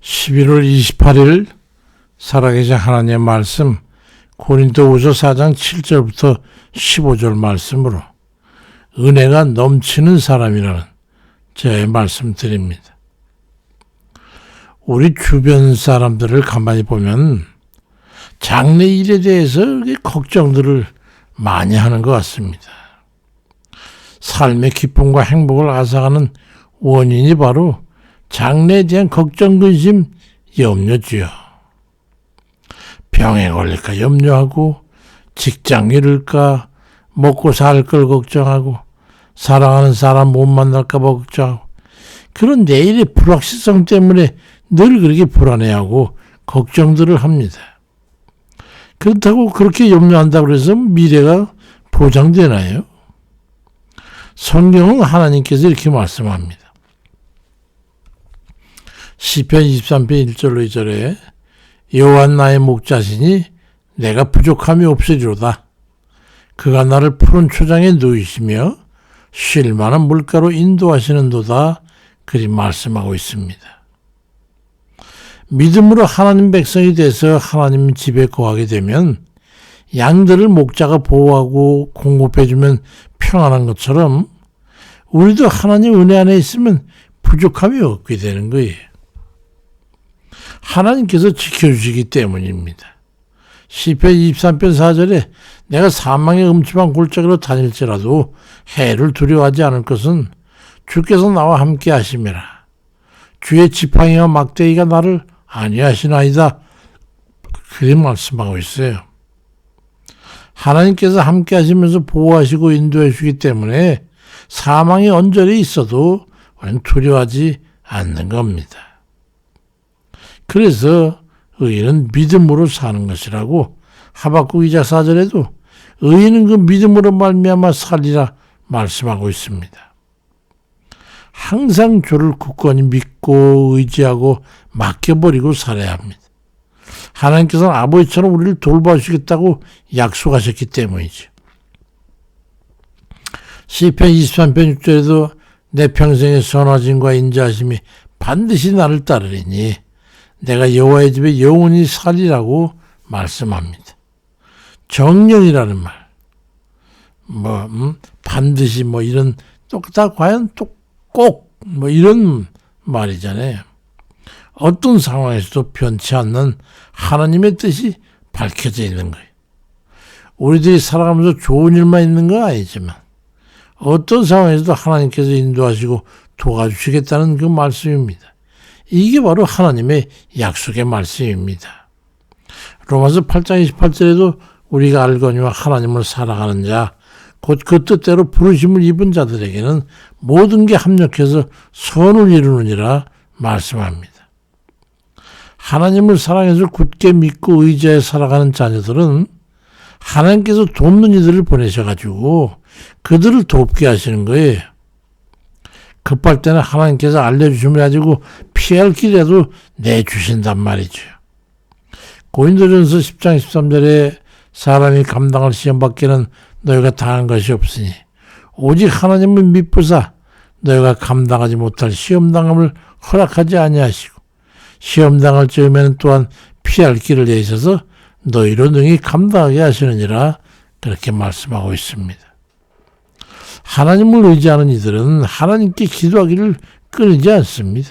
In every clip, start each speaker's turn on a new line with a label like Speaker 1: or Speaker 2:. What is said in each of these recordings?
Speaker 1: 11월 28일 살아계신 하나님의 말씀 고린도후서 4장 7절부터 15절 말씀으로 은혜가 넘치는 사람이라는 제 말씀 드립니다. 우리 주변 사람들을 가만히 보면 장래 일에 대해서 걱정들을 많이 하는 것 같습니다. 삶의 기쁨과 행복을 앗아가는 원인이 바로 장래에 대한 걱정, 근심, 염려지요. 병에 걸릴까 염려하고, 직장 잃을까, 먹고 살 걸 걱정하고, 사랑하는 사람 못 만날까 봐 걱정하고, 그런 내일의 불확실성 때문에 늘 그렇게 불안해하고 걱정들을 합니다. 그렇다고 그렇게 염려한다고 해서 미래가 보장되나요? 성경은 하나님께서 이렇게 말씀합니다. 시편 23편 1절로 2절에 여호와 나의 목자시니 내가 부족함이 없으리로다. 그가 나를 푸른 초장에 누이시며 쉴 만한 물가로 인도하시는도다. 그리 말씀하고 있습니다. 믿음으로 하나님 백성이 돼서 하나님 집에 거하게 되면 양들을 목자가 보호하고 공급해주면 평안한 것처럼 우리도 하나님 은혜 안에 있으면 부족함이 없게 되는 거예요. 하나님께서 지켜주시기 때문입니다. 시편 23편 4절에 내가 사망의 음침한 골짜기로 다닐지라도 해를 두려워하지 않을 것은 주께서 나와 함께 하심이라. 주의 지팡이와 막대기가 나를 안위하시나이다. 그렇게 말씀하고 있어요. 하나님께서 함께 하시면서 보호하시고 인도해 주기 때문에 사망의 언저리 있어도 우리는 두려워하지 않는 겁니다. 그래서 의인은 믿음으로 사는 것이라고 하박국 2장 4절에도 의인은 그 믿음으로 말미암아 살리라 말씀하고 있습니다. 항상 주를 굳건히 믿고 의지하고 맡겨버리고 살아야 합니다. 하나님께서는 아버지처럼 우리를 돌봐주시겠다고 약속하셨기 때문이죠. 시편 23편 6절에도 내 평생의 선화짐과 인자하심이 반드시 나를 따르리니 내가 여호와의 집에 영원히 살리라고 말씀합니다. 정령이라는 말, 반드시 이런 다 과연 꼭 이런 말이잖아요. 어떤 상황에서도 변치 않는 하나님의 뜻이 밝혀져 있는 거예요. 우리들이 살아가면서 좋은 일만 있는 건 아니지만 어떤 상황에서도 하나님께서 인도하시고 도와주시겠다는 그 말씀입니다. 이게 바로 하나님의 약속의 말씀입니다. 로마서 8장 28절에도 우리가 알거니와 하나님을 사랑하는 자 곧 그 뜻대로 부르심을 입은 자들에게는 모든 게 합력해서 선을 이루느니라 말씀합니다. 하나님을 사랑해서 굳게 믿고 의지하여 살아가는 자녀들은 하나님께서 돕는 이들을 보내셔가지고 그들을 돕게 하시는 거예요. 급할 때는 하나님께서 알려주시면 가지고 피할 길이라도 내주신단 말이죠. 고린도전서 10장 13절에 사람이 감당할 시험밖에는 너희가 당한 것이 없으니 오직 하나님을 믿부사 너희가 감당하지 못할 시험당함을 허락하지 아니하시고 시험당할 즈음에는 또한 피할 길을 내셔서 너희로 능히 감당하게 하시느니라 그렇게 말씀하고 있습니다. 하나님을 의지하는 이들은 하나님께 기도하기를 끊이지 않습니다.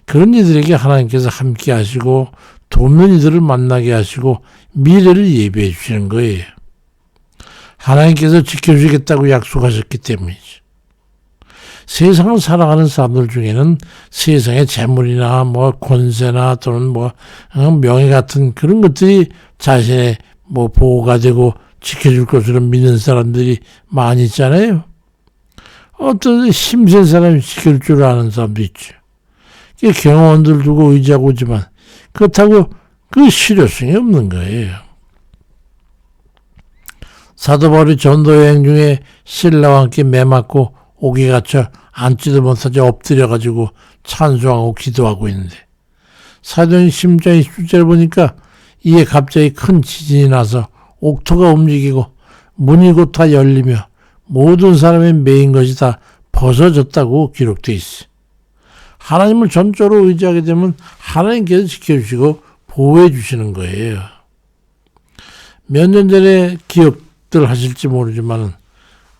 Speaker 1: 그런 이들에게 하나님께서 함께 하시고 돕는 이들을 만나게 하시고 미래를 예비해 주시는 거예요. 하나님께서 지켜주시겠다고 약속하셨기 때문이죠. 세상을 살아가는 사람들 중에는 세상의 재물이나 권세나 또는 명예 같은 그런 것들이 자신의 보호가 되고 지켜줄 것으로 믿는 사람들이 많이 있잖아요. 어떤 힘센 사람이 지켜줄 줄 아는 사람도 있죠. 경호원들 두고 의지하고 있지만 그렇다고 그 실효성이 없는 거예요. 사도 바울이 전도 여행 중에 신라와 함께 매 맞고 옥에 갇혀 앉지도 못하지 엎드려가지고 찬송하고 기도하고 있는데 사도행 10장 20절을 보니까 이에 갑자기 큰 지진이 나서 옥토가 움직이고 문이 곧 다 열리며 모든 사람의 매인 것이 다 벗어졌다고 기록되어 있어. 하나님을 전적으로 의지하게 되면 하나님께서 지켜주시고 보호해 주시는 거예요. 몇 년 전에 기억들 하실지 모르지만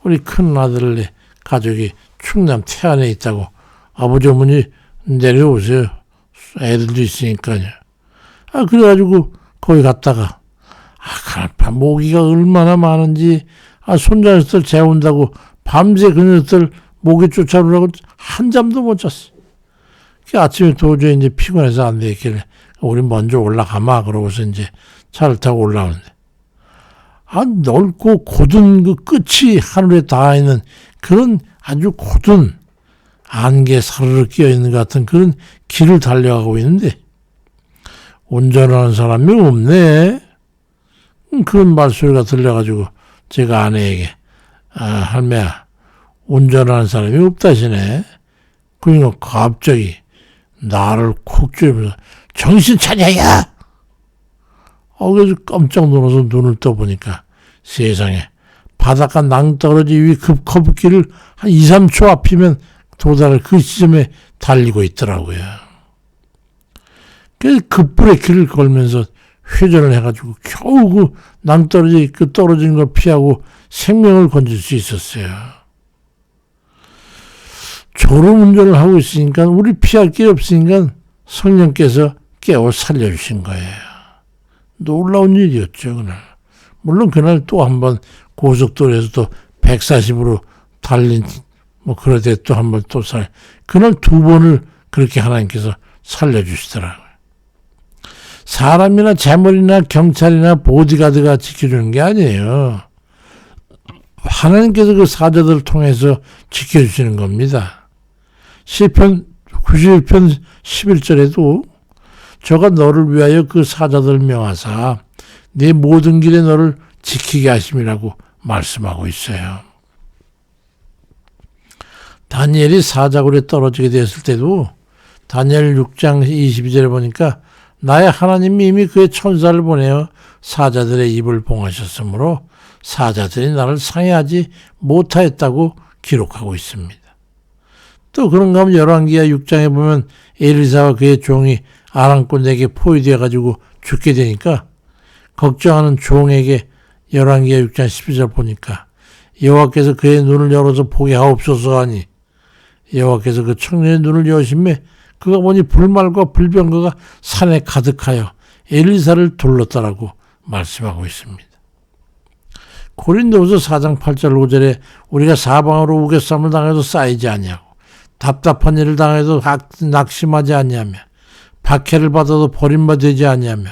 Speaker 1: 우리 큰 아들의 가족이 충남 태안에 있다고 아버지 어머니 내려오세요. 애들도 있으니까요. 그래가지고 거기 갔다가 갈파 모기가 얼마나 많은지 손자 녀석들 재운다고 밤새 그 녀석들 모기 쫓아오라고 한잠도 못 잤어. 아침에 도저히 이제 피곤해서 안 되겠길래 우리 먼저 올라가마 그러고서 이제 차를 타고 올라오는데 넓고 곧은 그 끝이 하늘에 닿아 있는 그런 아주 곧은 안개 사르르 끼어 있는 것 같은 그런 길을 달려가고 있는데 운전하는 사람이 없네. 그런 말소리가 들려가지고 제가 아내에게 할매야 운전하는 사람이 없다시네. 그러니까 갑자기 나를 콕 쥐면서 정신 차려 야! 그래서 깜짝 놀라서 눈을 떠보니까 세상에 바닷가 낭떠러지 위 급커브길을 한 2, 3초 앞이면 도달할 그 시점에 달리고 있더라고요. 그래서 급브레이크를 걸면서 회전을 해가지고 겨우 그 낭떠러지 그 떨어지는 걸 피하고 생명을 건질 수 있었어요. 졸음운전을 하고 있으니까 우리 피할 게 없으니까 성령께서 깨워 살려주신 거예요. 놀라운 일이었죠 그날. 물론 그날 또 한 번 고속도로에서 또 140으로 달린 그러되 또 한 번 또 그날 2번을 그렇게 하나님께서 살려주시더라고요. 사람이나 재물이나 경찰이나 보디가드가 지켜주는 게 아니에요. 하나님께서 그 사자들을 통해서 지켜주시는 겁니다. 시편 91편 11절에도 저가 너를 위하여 그 사자들을 명하사 네 모든 길에 너를 지키게 하심이라고 말씀하고 있어요. 다니엘이 사자굴에 떨어지게 되었을 때도 다니엘 6장 22절에 보니까 나의 하나님이 이미 그의 천사를 보내어 사자들의 입을 봉하셨으므로 사자들이 나를 상해하지 못하였다고 기록하고 있습니다. 또 그런가 하면 열왕기하 6장에 보면 엘리사와 그의 종이 아랑꾼에게 포위되어 가지고 죽게 되니까 걱정하는 종에게 열왕기하 6장 12절 보니까 여호와께서 그의 눈을 열어서 보게 하옵소서 하니 여호와께서 그 청년의 눈을 여심해 그가 보니 불말과 불병거가 산에 가득하여 엘리사를 둘렀다라고 말씀하고 있습니다. 고린도후서 4장 8절 5절에 우리가 사방으로 우겨쌈을 당해도 쌓이지 아니하고 답답한 일을 당해도 낙심하지 아니하며 박해를 받아도 버림받지 아니하며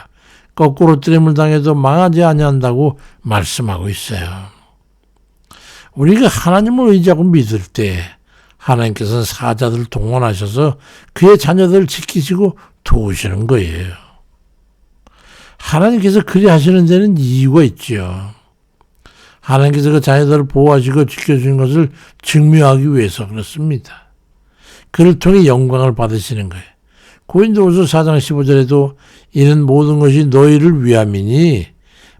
Speaker 1: 거꾸로 뜨림을 당해도 망하지 아니한다고 말씀하고 있어요. 우리가 하나님을 의지하고 믿을 때 하나님께서는 사자들을 동원하셔서 그의 자녀들을 지키시고 도우시는 거예요. 하나님께서 그리 하시는 데는 이유가 있죠. 하나님께서 그 자녀들을 보호하시고 지켜주는 것을 증명하기 위해서 그렇습니다. 그를 통해 영광을 받으시는 거예요. 고린도후서 4장 15절에도 이는 모든 것이 너희를 위함이니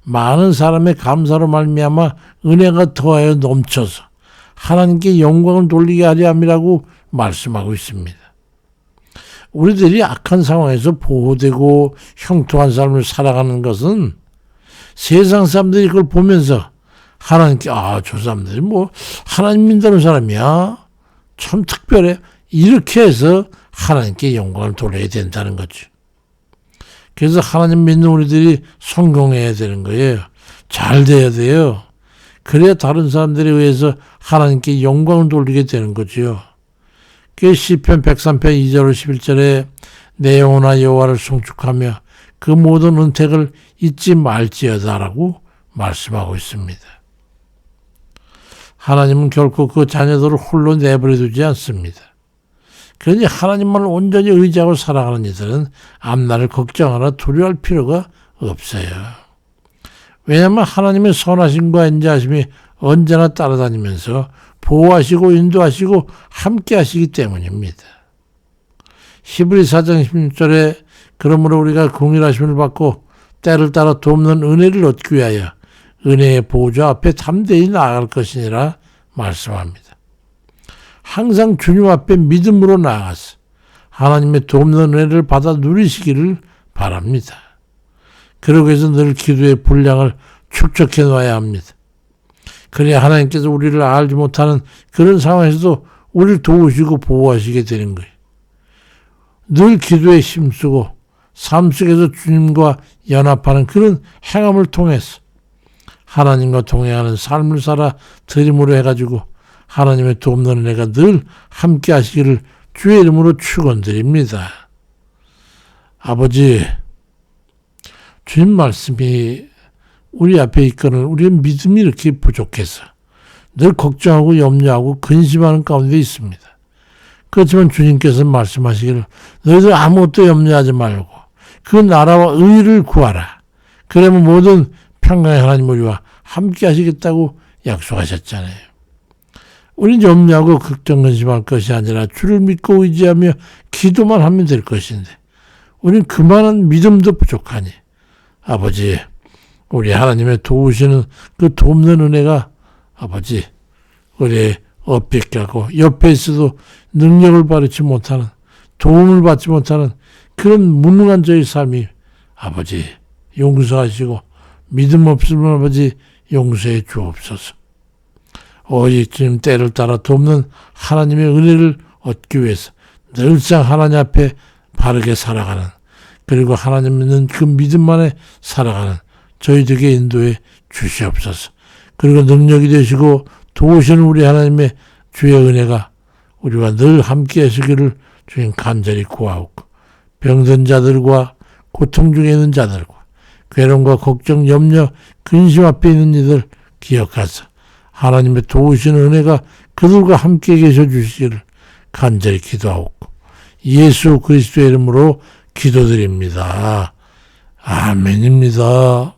Speaker 1: 많은 사람의 감사로 말미암아 은혜가 더하여 넘쳐서 하나님께 영광을 돌리게 하려 함이라고 말씀하고 있습니다. 우리들이 악한 상황에서 보호되고 형통한 삶을 살아가는 것은 세상 사람들이 그걸 보면서 하나님께 저 사람들이 하나님 믿는 사람이야. 참 특별해. 이렇게 해서 하나님께 영광을 돌려야 된다는 거죠. 그래서 하나님 믿는 우리들이 성공해야 되는 거예요. 잘 돼야 돼요. 그래야 다른 사람들에 의해서 하나님께 영광을 돌리게 되는 거죠. 그 시편 103편 2절 11절에 내 영혼아 여호와를 송축하며 그 모든 은택을 잊지 말지어다라고 말씀하고 있습니다. 하나님은 결코 그 자녀들을 홀로 내버려 두지 않습니다. 그러니 하나님만을 온전히 의지하고 살아가는 이들은 앞날을 걱정하나 두려워할 필요가 없어요. 왜냐하면 하나님의 선하심과 인자하심이 언제나 따라다니면서 보호하시고 인도하시고 함께 하시기 때문입니다. 히브리 4장 16절에 그러므로 우리가 공의하심을 받고 때를 따라 돕는 은혜를 얻기 위하여 은혜의 보좌 앞에 담대히 나아갈 것이니라 말씀합니다. 항상 주님 앞에 믿음으로 나아가서 하나님의 돕는 은혜를 받아 누리시기를 바랍니다. 그러기 위해서 늘 기도의 분량을 축적해 놔야 합니다. 그래야 하나님께서 우리를 알지 못하는 그런 상황에서도 우리를 도우시고 보호하시게 되는 거예요. 늘 기도에 힘쓰고 삶 속에서 주님과 연합하는 그런 행함을 통해서 하나님과 동행하는 삶을 살아 드림으로 해가지고 하나님의 돕는 은혜가 늘 함께 하시기를 주의 이름으로 축원드립니다. 아버지, 주님 말씀이 우리 앞에 있거늘 우리의 믿음이 이렇게 부족해서 늘 걱정하고 염려하고 근심하는 가운데 있습니다. 그렇지만 주님께서 말씀하시기를 너희들 아무것도 염려하지 말고 그 나라와 의를 구하라. 그러면 모든 평강의 하나님 우리와 함께 하시겠다고 약속하셨잖아요. 우리는 염려하고 걱정 근심할 것이 아니라 주를 믿고 의지하며 기도만 하면 될 것인데 우리는 그만한 믿음도 부족하니 아버지, 우리 하나님의 도우시는 그 돕는 은혜가 아버지 우리의 엇밖에 하고 옆에 있어도 능력을 발휘치 못하는 도움을 받지 못하는 그런 무능한 저의 삶이 아버지 용서하시고 믿음 없으면 아버지 용서해 주옵소서. 오직 주님 때를 따라 돕는 하나님의 은혜를 얻기 위해서 늘상 하나님 앞에 바르게 살아가는 그리고 하나님 믿는 그 믿음 안에 살아가는 저희들에게 인도해 주시옵소서. 그리고 능력이 되시고 도우시는 우리 하나님의 주의 은혜가 우리와 늘 함께 하시기를 주님 간절히 구하옵고 병든 자들과 고통 중에 있는 자들과 괴로움과 걱정, 염려, 근심 앞에 있는 이들 기억하사 하나님의 도우시는 은혜가 그들과 함께 계셔 주시기를 간절히 기도하옵고 예수 그리스도의 이름으로 기도드립니다. 아멘입니다.